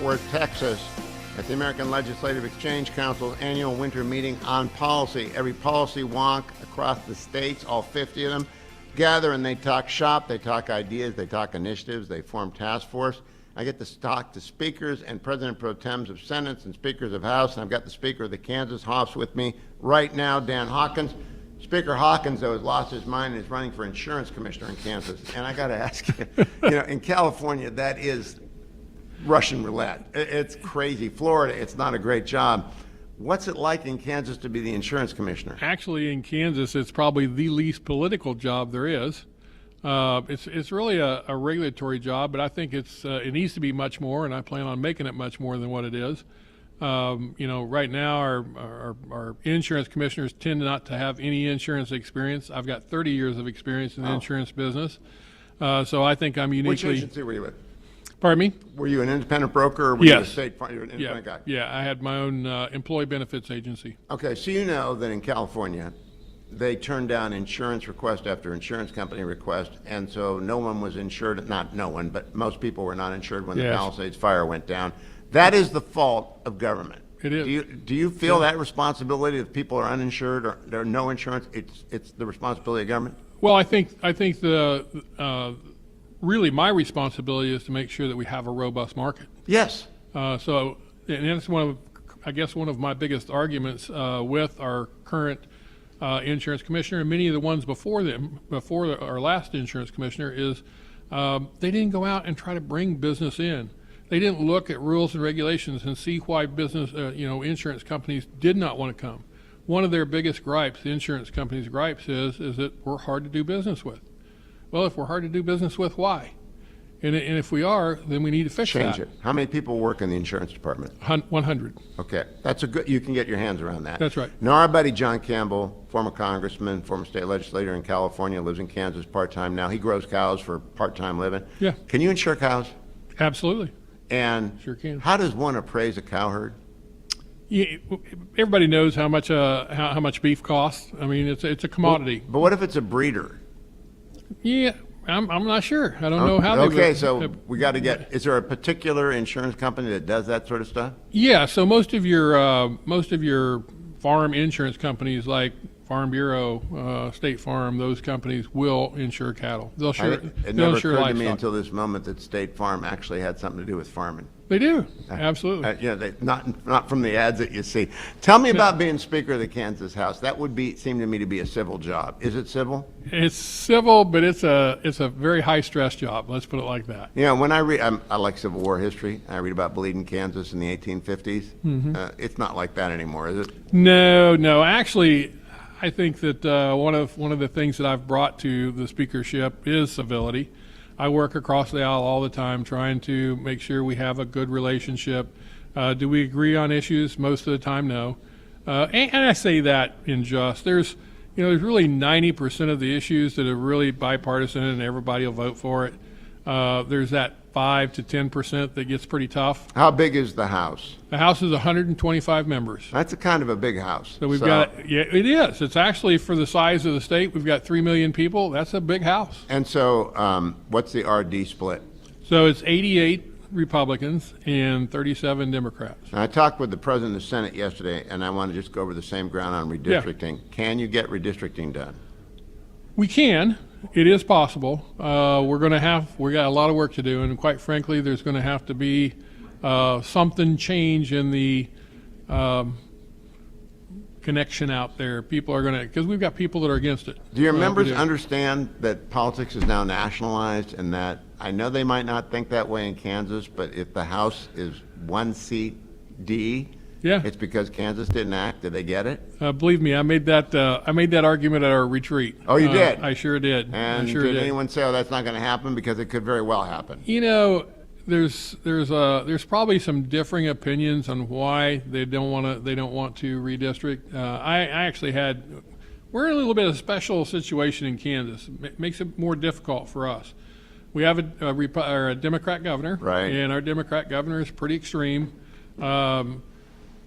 Worth, Texas, at the American Legislative Exchange Council's annual winter meeting on policy. Every policy wonk across the states, all 50 of them, gather and they talk shop, they talk ideas, they talk initiatives, they form task force. I get to talk to speakers and President Pro Tems of Senates and speakers of House, and I've got the Speaker of the Kansas House with me right now, Dan Hawkins. Speaker Hawkins, though, has lost his mind and is running for insurance commissioner in Kansas. And I got to ask you, in California, that is Russian roulette. It's crazy. Florida, it's not a great job. What's it like in Kansas to be the insurance commissioner? Actually, in Kansas, it's probably the least political job there is. It's really a regulatory job, but I think it needs to be much more, and I plan on making it much more than what it is. Right now our insurance commissioners tend not to have any insurance experience. I've got 30 years of experience in the insurance business, so I think I'm uniquely. Which agency were you with? Pardon me? Were you an independent broker, or were you a state farm? You were an independent guy? Yeah, I had my own employee benefits agency. Okay, so you know that in California, they turned down insurance request after insurance company request, and so no one was insured. Not no one, but most people were not insured when the Palisades fire went down. That is the fault of government. It is. Do you feel that responsibility if people are uninsured or there are no insurance? It's the responsibility of government. Well, I think really my responsibility is to make sure that we have a robust market. Yes. And that's one of my biggest arguments with our current insurance commissioner and many of the ones before our last insurance commissioner is they didn't go out and try to bring business in. They didn't look at rules and regulations and see why insurance companies did not want to come. One of their biggest gripes, the insurance companies' gripes, is that we're hard to do business with. Well, if we're hard to do business with, why? And if we are, then we need to fix that. Change it. How many people work in the insurance department? 100. Okay, that's you can get your hands around that. That's right. Now, our buddy John Campbell, former congressman, former state legislator in California, lives in Kansas part-time now. He grows cows for part-time living. Yeah. Can you insure cows? Absolutely. And sure can. How does one appraise a cow herd? Yeah, everybody knows how much beef costs. I mean, it's a commodity. But what if it's a breeder? Yeah, I'm not sure. I don't know how they would. Okay, so we got to get. Is there a particular insurance company that does that sort of stuff? Yeah. So most of your farm insurance companies like Farm Bureau, State Farm, those companies will insure cattle. They'll insure It never insure occurred livestock. to me until this moment that State Farm actually had something to do with farming. They do, absolutely. Not from the ads that you see. Tell me about being Speaker of the Kansas House. That would seem to me to be a civil job. Is it civil? It's civil, but it's a very high stress job. Let's put it like that. When I read, I like Civil War history. I read about bleeding Kansas in the 1850s. Mm-hmm. It's not like that anymore, is it? No. Actually, I think that one of the things that I've brought to the speakership is civility. I work across the aisle all the time trying to make sure we have a good relationship. Do we agree on issues? Most of the time, no. And I say that in jest. There's really 90% of the issues that are really bipartisan and everybody will vote for it. There's that 5 to 10% that gets pretty tough. How big is the House? The House is 125 members. That's a kind of a big House. So it is. It's actually, for the size of the state, we've got 3 million people. That's a big House. And so what's the RD split? So it's 88 Republicans and 37 Democrats. Now, I talked with the President of the Senate yesterday, and I want to just go over the same ground on redistricting. Yeah. Can you get redistricting done? We can. It is possible. We got a lot of work to do, and quite frankly, there's going to have to be something change in the connection out there. People are going to, because we've got people that are against it. Do your members understand that politics is now nationalized, and that I know they might not think that way in Kansas, but if the House is one seat D, it's because Kansas didn't act. Did they get it? Believe me, I made that argument at our retreat. Oh, you did? I sure did. And did anyone say, "Oh, that's not going to happen"? Because it could very well happen. There's probably some differing opinions on why they don't want to redistrict. We're in a little bit of a special situation in Kansas. It makes it more difficult for us. We have a Democrat governor, right? And our Democrat governor is pretty extreme.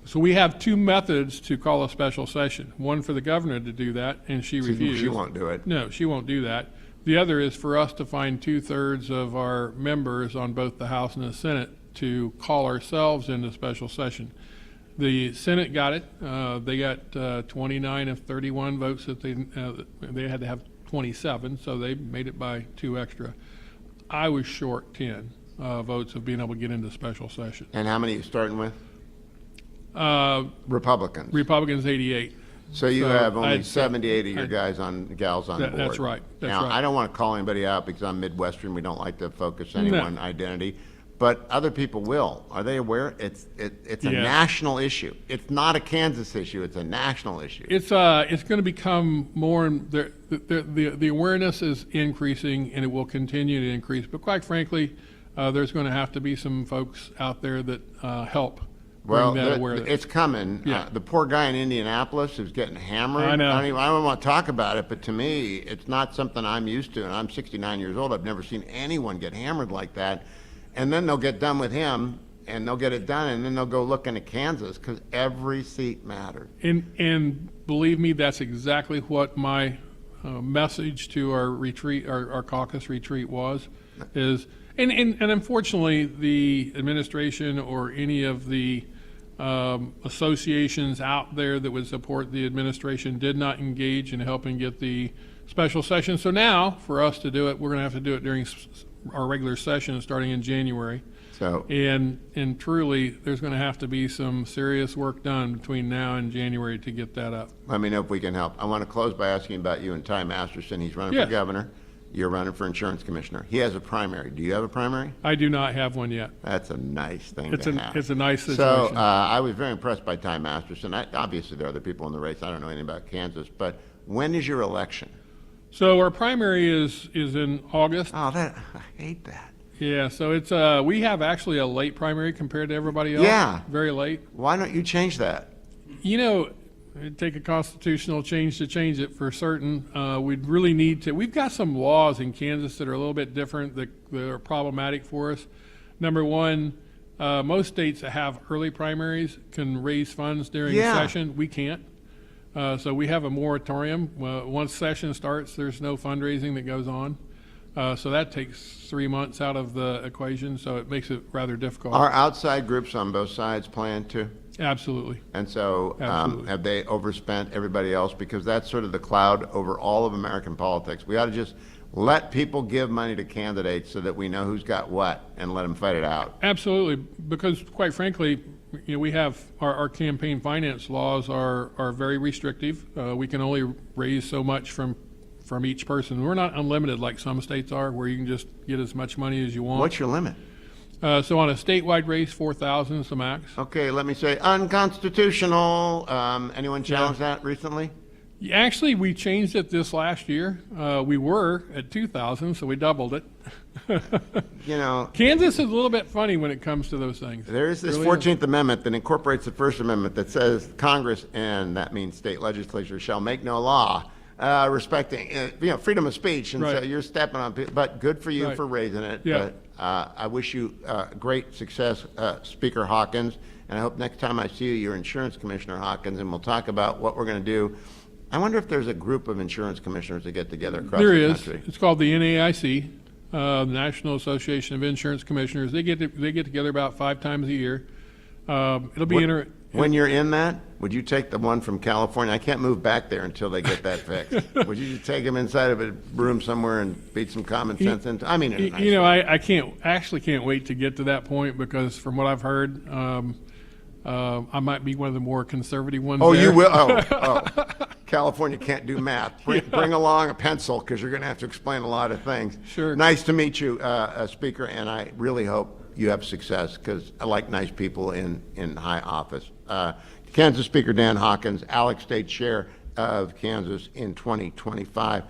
So we have two methods to call a special session. One for the governor to do that, and she refused. She won't do it. No, she won't do that. The other is for us to find 2/3 of our members on both the House and the Senate to call ourselves into special session. The Senate got it. They got 29 of 31 votes that they had to have 27, so they made it by 2 extra. I was short 10 votes of being able to get into special session. And how many are you starting with? Republicans. Republicans 88. So you have only 78 of your gals on the board. That's right. Now, right. I don't want to call anybody out because I'm Midwestern. We don't like to focus any one identity. But other people will. Are they aware? It's a national issue. It's not a Kansas issue. It's a national issue. It's going to become more. The awareness is increasing, and it will continue to increase. But quite frankly, there's going to have to be some folks out there that help. Well, it's coming. Yeah. The poor guy in Indianapolis who's getting hammered. I know. I don't want to talk about it, but to me, it's not something I'm used to. And I'm 69 years old. I've never seen anyone get hammered like that. And then they'll get done with him, and they'll get it done, and then they'll go looking at Kansas because every seat matters. And believe me, that's exactly what my message to our retreat, our caucus retreat was. And unfortunately, the administration or any of the associations out there that would support the administration did not engage in helping get the special session. So now, for us to do it, we're going to have to do it during our regular session starting in January. So and truly, there's going to have to be some serious work done between now and January to get that up. let me know if we can help. I want to close by asking about you and Ty Masterson. He's running for governor. You're running for insurance commissioner. He has a primary. Do you have a primary? I do not have one yet. That's a nice thing to have. It's a nice situation. So I was very impressed by Ty Masterson. Obviously, there are other people in the race. I don't know anything about Kansas. But when is your election? So our primary is in August. Oh, I hate that. Yeah, so it's we have actually a late primary compared to everybody else. Yeah. Very late. Why don't you change that? You know, it'd take a constitutional change to change it for certain. We'd really need to. We've got some laws in Kansas that are a little bit different that are problematic for us. Number one, most states that have early primaries can raise funds during session. We can't. So we have a moratorium. Once session starts, there's no fundraising that goes on. So that takes 3 months out of the equation, so it makes it rather difficult. Are outside groups on both sides playing too? Absolutely. And so have they overspent everybody else? Because that's sort of the cloud over all of American politics. We ought to just let people give money to candidates so that we know who's got what and let them fight it out. Absolutely, because quite frankly, you know, we have our campaign finance laws are very restrictive. We can only raise so much from each person. We're not unlimited like some states are, where you can just get as much money as you want. What's your limit? So on a statewide race, 4,000 is the max. Okay, let me say unconstitutional. Anyone challenge that recently? Actually, we changed it this last year. We were at 2,000, so we doubled it. You know, Kansas is a little bit funny when it comes to those things. there is this Really 14th Amendment that incorporates the First Amendment that says Congress, and that means state legislatures, shall make no law respecting freedom of speech. And so Right. you're stepping on people, but good for you Right. for raising it. Yeah. But I wish you great success, Speaker Hawkins, and I hope next time I see you, you're Insurance Commissioner Hawkins, and we'll talk about what we're going to do. I wonder if there's a group of insurance commissioners that get together across There the is. country. It's called the NAIC, the National Association of Insurance Commissioners. They get together about 5 times a year. It'll be When you're in that, would you take the one from California? I can't move back there until they get that fixed. Would you just take them inside of a room somewhere and beat some common sense into? I mean, in a nice You know, way. I can't wait to get to that point, because from what I've heard, I might be one of the more conservative ones. Oh, there. you will? Oh. California can't do math. Bring along a pencil, because you're going to have to explain a lot of things. Sure. Nice to meet you, Speaker, and I really hope you have success, because I like nice people in high office. Kansas Speaker Dan Hawkins, ALEC State Chair of Kansas in 2025.